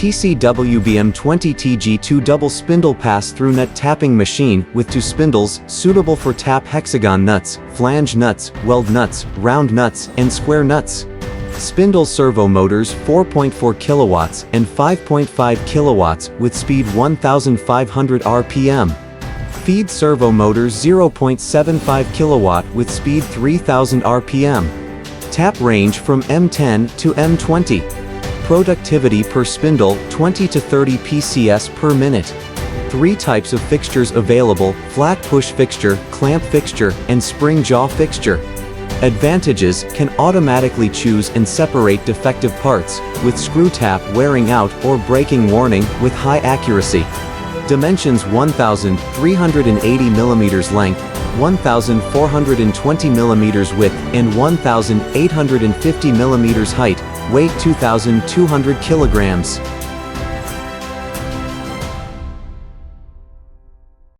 TCWB M20TG 2 double spindle pass-through nut tapping machine with 2 spindles, suitable for tap hexagon nuts, flange nuts, weld nuts, round nuts, and square nuts. Spindle servo motors 4.4 kilowatts and 5.5 kilowatts with speed 1500 RPM. Feed servo motors 0.75 kilowatt with speed 3000 RPM. Tap range from M10 to M20. Productivity per spindle 20 to 30 PCS per minute. 3 types of fixtures available: flat push fixture, clamp fixture, and spring jaw fixture. Advantages: can automatically choose and separate defective parts, with screw tap wearing out or breaking warning, with high accuracy. Dimensions: 1,380 mm length, 1,420 mm width, and 1,850 mm height. Weight 2,200 kilograms.